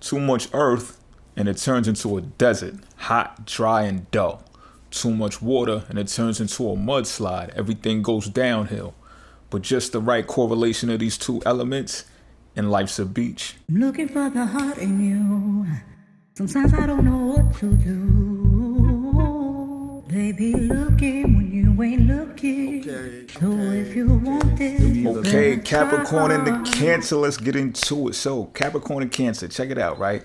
Too much earth and it turns into a desert, hot, dry, and dull. Too much water and it turns into a mudslide. Everything goes downhill. But just the right correlation of these two elements, and life's a beach. I'm looking for the heart in you. Sometimes I don't know what to do. Baby, looking when you ain't looking. So if you want this, Okay, Capricorn and the Cancer, let's get into it. So, Capricorn and Cancer, check it out, right?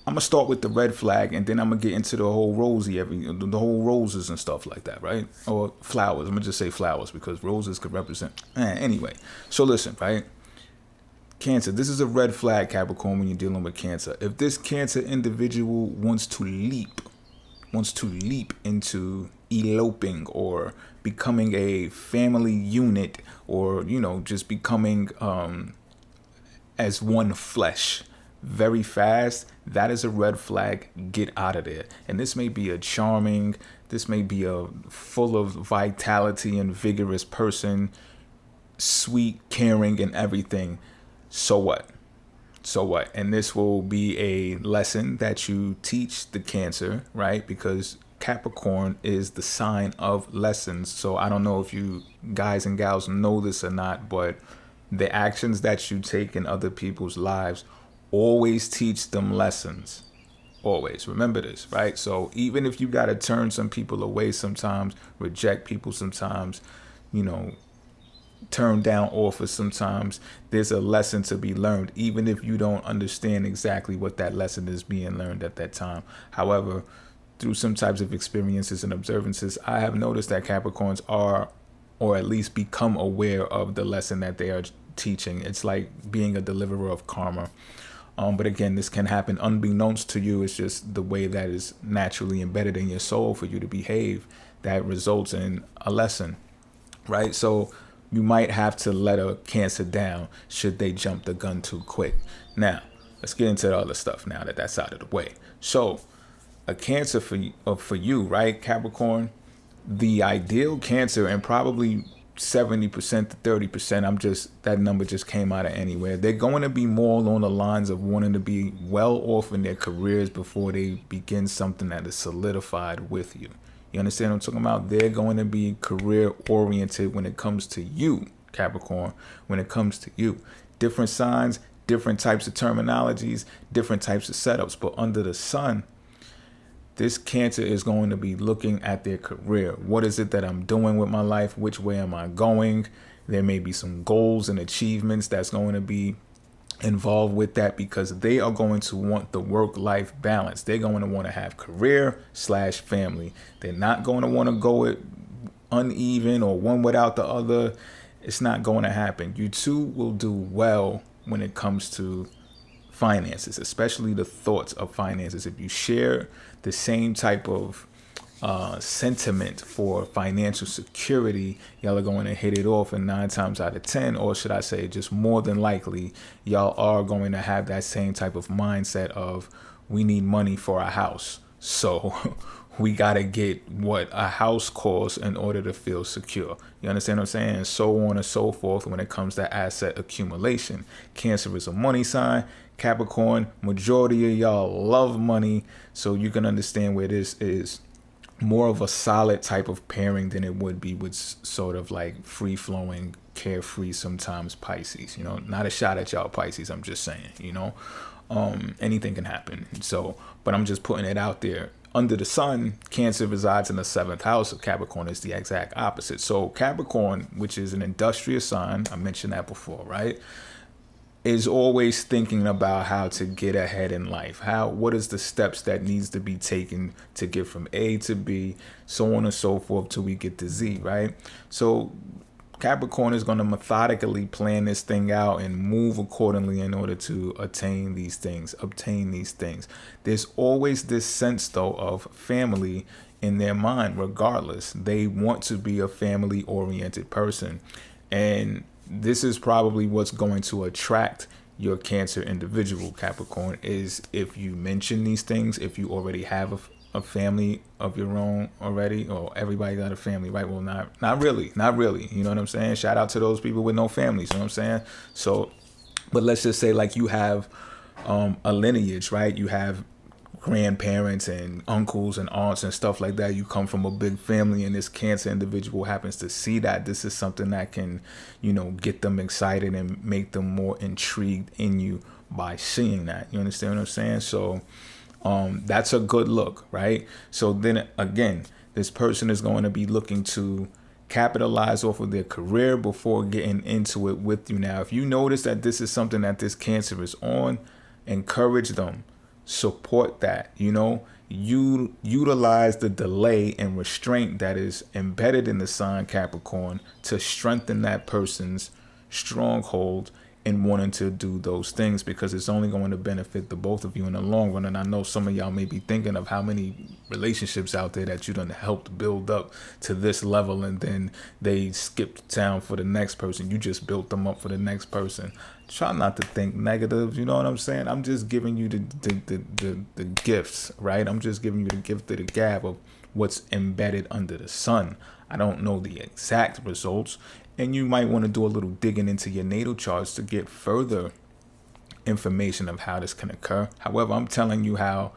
I'm gonna start with the red flag, and then I'm gonna get into the whole the whole roses and stuff like that, right? Or flowers. I'm gonna just say flowers because roses could represent. Anyway, so listen, right? Cancer, this is a red flag, Capricorn, when you're dealing with Cancer. If this Cancer individual wants to leap into eloping or becoming a family unit, or just becoming as one flesh very fast, that is a red flag. Get out of there. And this may be a full of vitality and vigorous person, sweet, caring, and everything. So what? And this will be a lesson that you teach the Cancer, right? Because Capricorn is the sign of lessons. So I don't know if you guys and gals know this or not, but the actions that you take in other people's lives always teach them lessons. Always. Remember this, right? So even if you got to turn some people away sometimes, reject people sometimes, turn down offers sometimes, there's a lesson to be learned, even if you don't understand exactly what that lesson is being learned at that time. However, through some types of experiences and observances, I have noticed that Capricorns are, or at least become aware of the lesson that they are teaching. It's like being a deliverer of karma. But again, this can happen unbeknownst to you. It's just the way that is naturally embedded in your soul for you to behave that results in a lesson, right? So you might have to let a Cancer down should they jump the gun too quick. Now, let's get into the other stuff now that that's out of the way. So a Cancer for you, right, Capricorn, the ideal Cancer, and probably 70% to 30%, that number just came out of anywhere. They're going to be more along the lines of wanting to be well off in their careers before they begin something that is solidified with you. You understand what I'm talking about? They're going to be career oriented when it comes to you, Capricorn, when it comes to you. Different signs, different types of terminologies, different types of setups, but under the sun, this Cancer is going to be looking at their career. What is it that I'm doing with my life? Which way am I going? There may be some goals and achievements that's going to be involved with that, because they are going to want the work-life balance. They're going to want to have career/family. They're not going to want to go it uneven or one without the other. It's not going to happen. You two will do well when it comes to finances, especially the thoughts of finances. If you share the same type of sentiment for financial security, y'all are going to hit it off, and 9 times out of 10, or should I say just more than likely, y'all are going to have that same type of mindset of, we need money for a house, so we got to get what a house costs in order to feel secure. You understand what I'm saying? And so on and so forth when it comes to asset accumulation. Cancer is a money sign. Capricorn, majority of y'all love money, so you can understand where this is more of a solid type of pairing than it would be with sort of like free-flowing, carefree sometimes Pisces. Not a shot at y'all Pisces, I'm just saying, anything can happen. So, but I'm just putting it out there. Under the sun, Cancer resides in the 7th house of Capricorn. Is the exact opposite. So Capricorn, which is an industrious sign, I mentioned that before, right, is always thinking about how to get ahead in life. What is the steps that needs to be taken to get from A to B, so on and so forth, till we get to Z, right? So Capricorn is going to methodically plan this thing out and move accordingly in order to obtain these things. There's always this sense, though, of family in their mind, regardless. They want to be a family-oriented person. And this is probably what's going to attract your Cancer individual, Capricorn, is if you mention these things, if you already have a family of your own already, or everybody got a family, right? Well, not really. You know what I'm saying? Shout out to those people with no families, you know what I'm saying? So, but let's just say like you have a lineage, right? You have grandparents and uncles and aunts and stuff like that. You come from a big family, and this Cancer individual happens to see that. This is something that can, get them excited and make them more intrigued in you by seeing that. You understand what I'm saying? So that's a good look, right? So then again, this person is going to be looking to capitalize off of their career before getting into it with you. Now, if you notice that this is something that this Cancer is on, encourage them, support that. You utilize the delay and restraint that is embedded in the sign Capricorn to strengthen that person's stronghold in wanting to do those things, because it's only going to benefit the both of you in the long run. And I know some of y'all may be thinking of how many relationships out there that you done helped build up to this level, and then they skipped town for the next person. You just built them up for the next person. Try not to think negative. You know what I'm saying? I'm just giving you the gifts, right? I'm just giving you the gift of the gab of what's embedded under the sun. I don't know the exact results, and you might want to do a little digging into your natal charts to get further information of how this can occur. However, I'm telling you how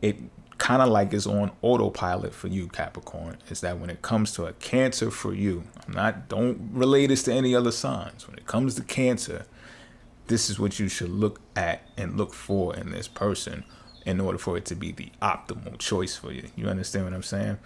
it kind of like is on autopilot for you, Capricorn, is that when it comes to a Cancer for you, don't relate this to any other signs. When it comes to Cancer, this is what you should look at and look for in this person in order for it to be the optimal choice for you. You understand what I'm saying?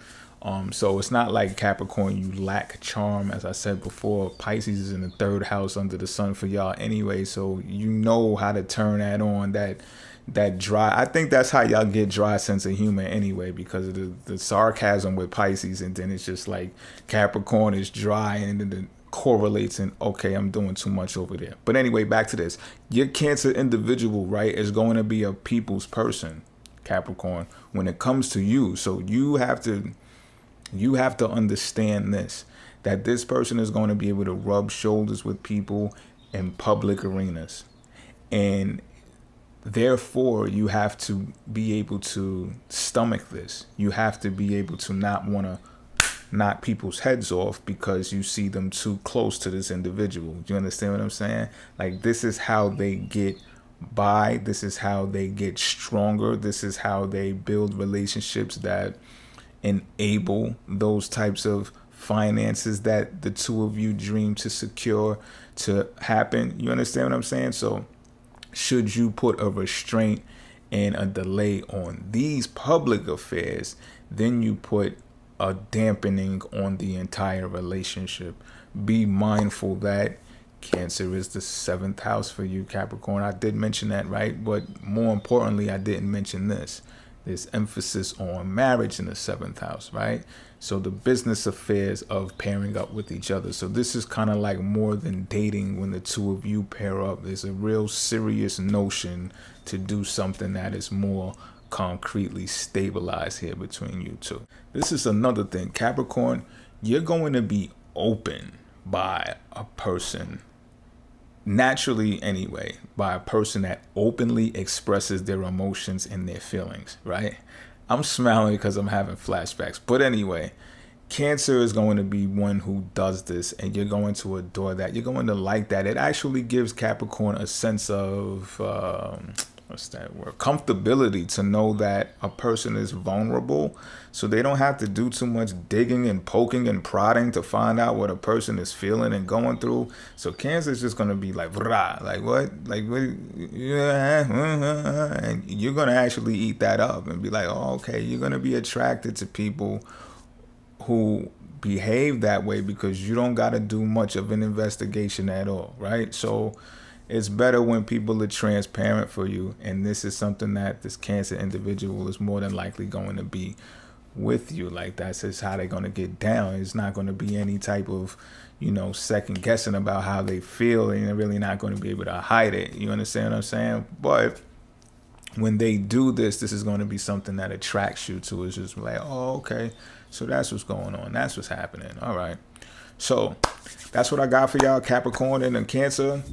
So it's not like Capricorn, you lack charm. As I said before, Pisces is in the 3rd house under the sun for y'all anyway, so you know how to turn that on, that dry. I think that's how y'all get dry sense of humor anyway, because of the sarcasm with Pisces, and then it's just like Capricorn is dry, and then it correlates, and okay, I'm doing too much over there. But anyway, back to this. Your Cancer individual, right, is going to be a people's person, Capricorn, when it comes to you. So you have to understand this, that this person is going to be able to rub shoulders with people in public arenas. And therefore, you have to be able to stomach this. You have to be able to not want to knock people's heads off because you see them too close to this individual. Do you understand what I'm saying? Like, this is how they get by. This is how they get stronger. This is how they build relationships that enable those types of finances that the two of you dream to secure to happen. You understand what I'm saying? So should you put a restraint and a delay on these public affairs, then you put a dampening on the entire relationship. Be mindful that Cancer is the 7th house for you, Capricorn. I did mention that, right? But more importantly, I didn't mention this. There's emphasis on marriage in the 7th house, right? So the business affairs of pairing up with each other. So this is kind of like more than dating when the two of you pair up. There's a real serious notion to do something that is more concretely stabilized here between you two. This is another thing, Capricorn. You're going to be open by a person, naturally anyway, by a person that openly expresses their emotions and their feelings, right? I'm smiling because I'm having flashbacks. But anyway, Cancer is going to be one who does this, and you're going to adore that. You're going to like that. It actually gives Capricorn a sense of what's that word? Comfortability to know that a person is vulnerable, so they don't have to do too much digging and poking and prodding to find out what a person is feeling and going through. So Cancer is just going to be like, rah, like what? Like what? Yeah, and you're going to actually eat that up and be like, oh, okay. You're going to be attracted to people who behave that way because you don't got to do much of an investigation at all, right? So it's better when people are transparent for you, and this is something that this Cancer individual is more than likely going to be with you. Like, that's just how they're going to get down. It's not going to be any type of, second guessing about how they feel, and they're really not going to be able to hide it. You understand what I'm saying? But when they do this is going to be something that attracts you to. It's just like, oh, okay, so that's what's going on. That's what's happening. All right. So that's what I got for y'all, Capricorn and Cancer.